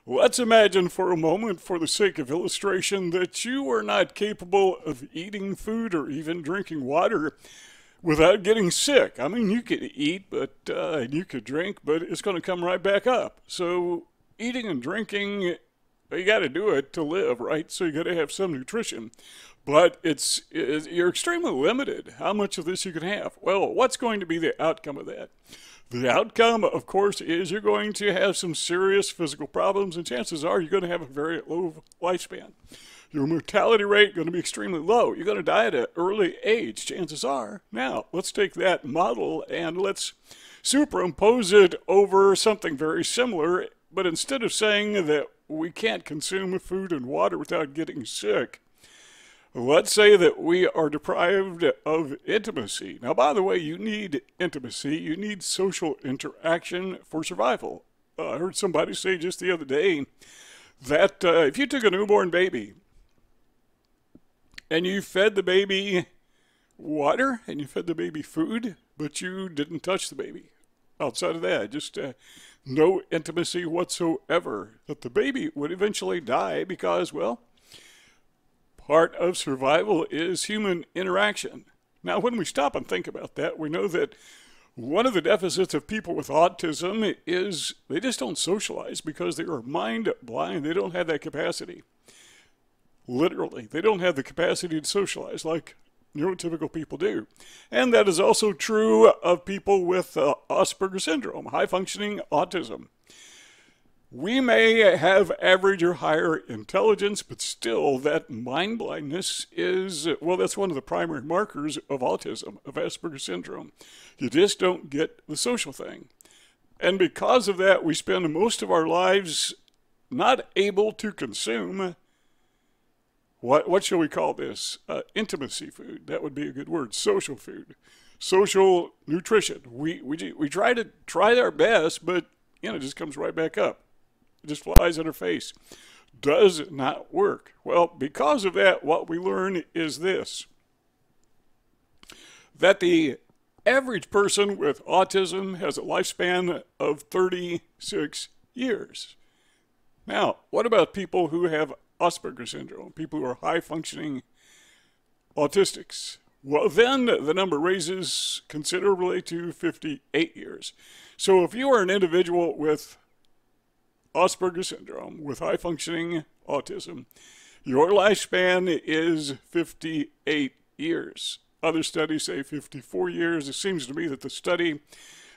Let's imagine for a moment, for the sake of illustration, that you are not capable of eating food or even drinking water without getting sick. I mean, you could eat, but you could drink, but it's going to come right back up. So eating and drinking, you got to do it to live, right? So you got to have some nutrition. But you're extremely limited how much of this you can have. Well, what's going to be the outcome of that? The outcome, of course, is you're going to have some serious physical problems, and chances are you're going to have a very low lifespan. Your mortality rate is going to be extremely low. You're going to die at an early age, chances are. Now, let's take that model and let's superimpose it over something very similar, but instead of saying that we can't consume food and water without getting sick, let's say that we are deprived of intimacy. Now, by the way, you need intimacy. You need social interaction for survival. I heard somebody say just the other day that if you took a newborn baby and you fed the baby water and you fed the baby food, but you didn't touch the baby, outside of that, just no intimacy whatsoever, that the baby would eventually die because, well, part of survival is human interaction. Now, when we stop and think about that, we know that one of the deficits of people with autism is they just don't socialize because they are mind blind. They don't have that capacity. Literally, they don't have the capacity to socialize like neurotypical people do. And that is also true of people with Asperger syndrome, high-functioning autism. We may have average or higher intelligence, but still that mind blindness is, well, that's one of the primary markers of autism, of Asperger syndrome. You just don't get the social thing. And because of that, we spend most of our lives not able to consume, what shall we call this? Intimacy food. That would be a good word. Social food. Social nutrition. We try our best, but, it just comes right back up. It just flies in our face. Does not work. Well, because of that, what we learn is this: that the average person with autism has a lifespan of 36 years. Now, what about people who have Asperger syndrome, people who are high-functioning autistics? Well, then the number raises considerably to 58 years. So if you are an individual with Asperger syndrome, with high-functioning autism, your lifespan is 58 years. Other studies say 54 years. It seems to me that the study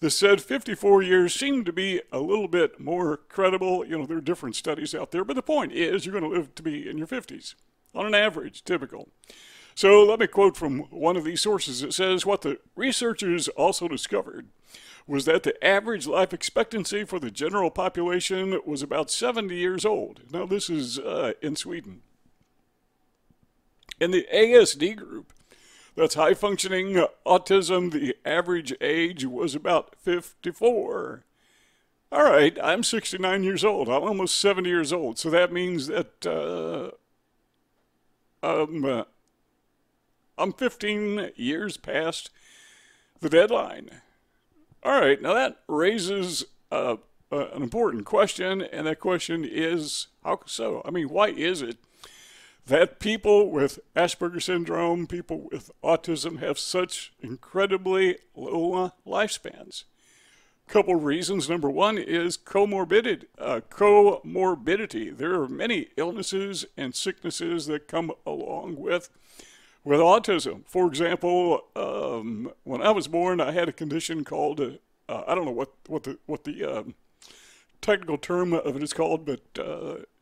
that said 54 years seemed to be a little bit more credible. There are different studies out there, but the point is you're going to live to be in your 50s, on an average, typical. So let me quote from one of these sources. It says, what the researchers also discovered was that the average life expectancy for the general population was about 70 years old. Now, this is in Sweden. In the ASD group, that's high-functioning autism, the average age was about 54. All right, I'm 69 years old. I'm almost 70 years old. So that means that I'm 15 years past the deadline. All right, now that raises an important question, and that question is, how so? I mean, why is it that people with Asperger syndrome, people with autism have such incredibly low lifespans? Couple reasons. Number one is comorbidity. There are many illnesses and sicknesses that come along with autism. For example, when I was born, I had a condition called I don't know what the technical term of it is called, but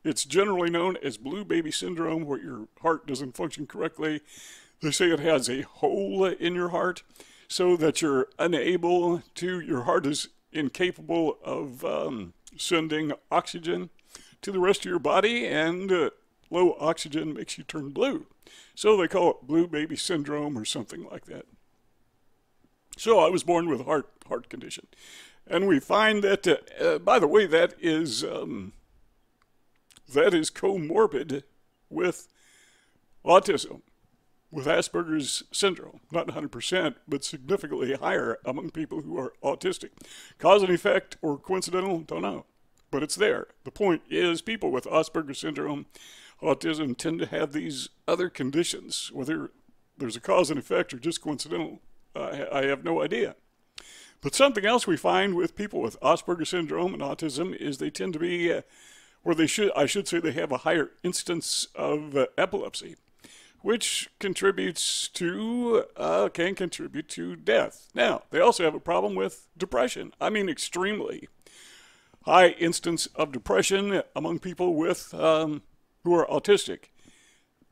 it's generally known as blue baby syndrome, where your heart doesn't function correctly. They say it has a hole in your heart, so that you're unable to. Your heart is incapable of sending oxygen to the rest of your body, and low oxygen makes you turn blue. So they call it blue baby syndrome or something like that. So I was born with a heart condition. And we find that, by the way, that is co-morbid with autism, with Asperger's syndrome. Not 100%, but significantly higher among people who are autistic. Cause and effect or coincidental, don't know. but it's there. The point is people with Asperger syndrome, autism, tend to have these other conditions. Whether there's a cause and effect or just coincidental, I have no idea. But something else we find with people with Asperger syndrome and autism is they tend to be, I should say they have a higher instance of epilepsy, which can contribute to death. Now, they also have a problem with depression. I mean, extremely high instance of depression among people with who are autistic.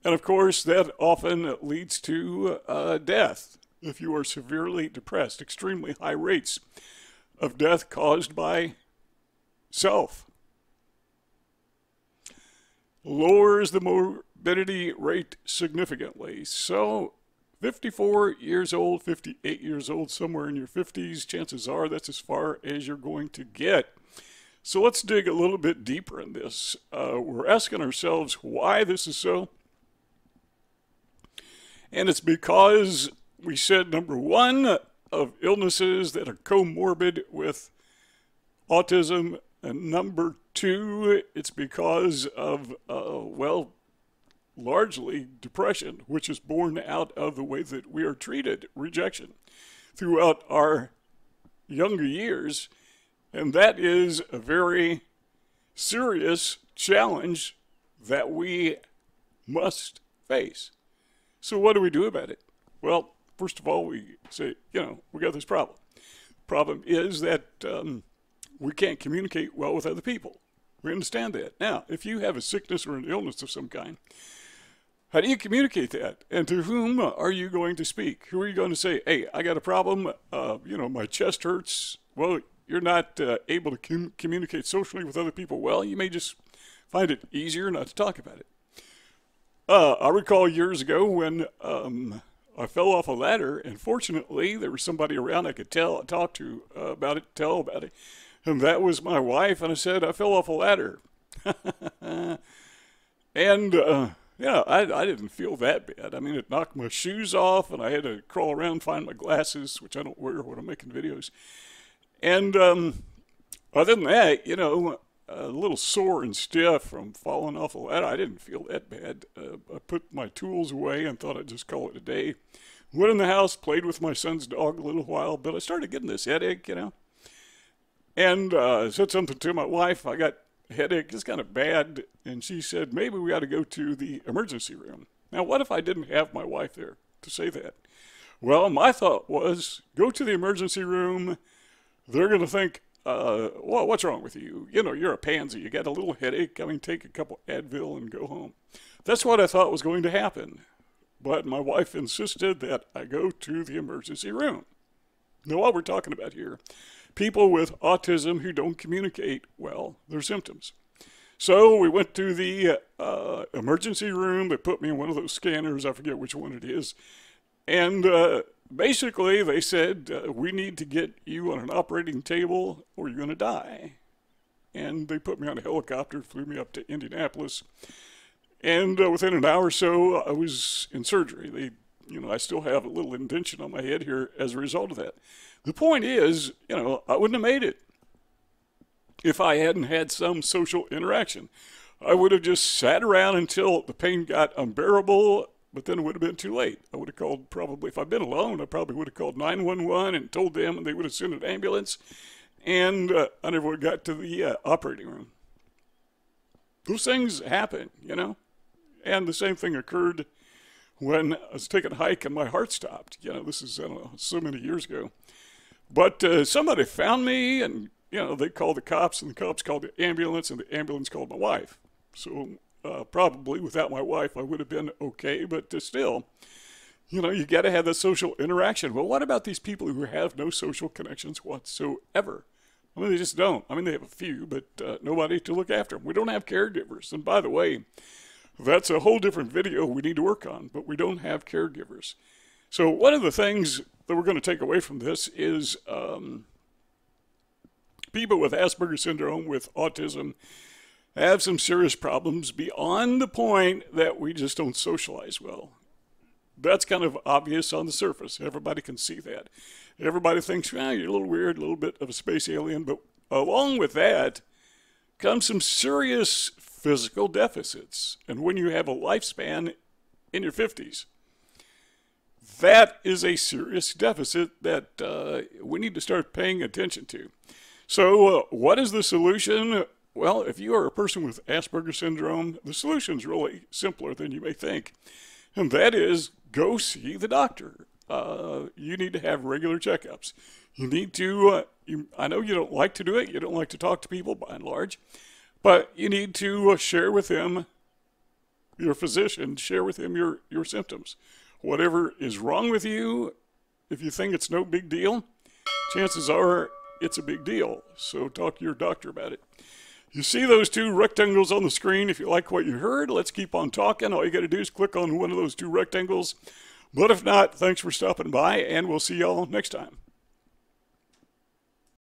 And of course, that often leads to death if you are severely depressed. Extremely high rates of death caused by self. Lowers the morbidity rate significantly. So 54 years old, 58 years old, somewhere in your 50s, chances are that's as far as you're going to get. So let's dig a little bit deeper in this. We're asking ourselves why this is so. And it's because we said, number one, of illnesses that are comorbid with autism. And number two, it's because of, largely depression, which is born out of the way that we are treated, rejection, throughout our younger years. And that is a very serious challenge that we must face. So what do we do about it? Well, first of all, we say, we got this problem. The problem is that we can't communicate well with other people. We understand that. Now, if you have a sickness or an illness of some kind, how do you communicate that? And to whom are you going to speak? Who are you going to say, hey, I got a problem, my chest hurts. Well, you're not able to communicate socially with other people well. You may just find it easier not to talk about it. I recall years ago when I fell off a ladder, and fortunately there was somebody around I could talk to about it, tell about it. And that was my wife, and I said, I fell off a ladder. And, I didn't feel that bad. I mean, it knocked my shoes off, and I had to crawl around, find my glasses, which I don't wear when I'm making videos. And other than that, a little sore and stiff from falling off a ladder. I didn't feel that bad. I put my tools away and thought I'd just call it a day. Went in the house, played with my son's dog a little while, but I started getting this headache, And I said something to my wife. I got a headache. It's kind of bad. And she said, maybe we ought to go to the emergency room. Now, what if I didn't have my wife there to say that? Well, my thought was, go to the emergency room. They're going to think, well, what's wrong with you? You're a pansy. You got a little headache. I mean, take a couple Advil and go home. That's what I thought was going to happen. But my wife insisted that I go to the emergency room. Now, what we're talking about here, people with autism who don't communicate well their symptoms. So we went to the emergency room. They put me in one of those scanners. I forget which one it is. And basically, they said, we need to get you on an operating table or you're going to die. And they put me on a helicopter, flew me up to Indianapolis. And within an hour or so, I was in surgery. I still have a little indentation on my head here as a result of that. The point is, I wouldn't have made it if I hadn't had some social interaction. I would have just sat around until the pain got unbearable, but then it would have been too late. I would have called probably, if I'd been alone, I probably would have called 911 and told them, and they would have sent an ambulance, and I never would have got to the operating room. Those things happen, And the same thing occurred when I was taking a hike and my heart stopped. This is, I don't know, so many years ago. But somebody found me, and, they called the cops, and the cops called the ambulance, and the ambulance called my wife. So probably without my wife, I would have been okay, but still, you got to have that social interaction. Well, what about these people who have no social connections whatsoever? I mean, they just don't. I mean, they have a few, but nobody to look after them. We don't have caregivers. And by the way, that's a whole different video we need to work on, but we don't have caregivers. So one of the things that we're going to take away from this is people with Asperger syndrome, with autism, have some serious problems beyond the point that we just don't socialize well. That's kind of obvious on the surface. Everybody can see that. Everybody thinks, you're a little weird, a little bit of a space alien. But along with that comes some serious physical deficits. And when you have a lifespan in your 50s, that is a serious deficit that we need to start paying attention to. So what is the solution? Well, if you are a person with Asperger syndrome, the solution is really simpler than you may think. And that is go see the doctor. You need to have regular checkups. You need to, I know you don't like to do it. You don't like to talk to people by and large. But you need to share with him, your physician, share with him your symptoms. Whatever is wrong with you, if you think it's no big deal, chances are it's a big deal. So talk to your doctor about it. You see those two rectangles on the screen. If you like what you heard, let's keep on talking. All you got to do is click on one of those two rectangles. But if not, thanks for stopping by, and we'll see y'all next time.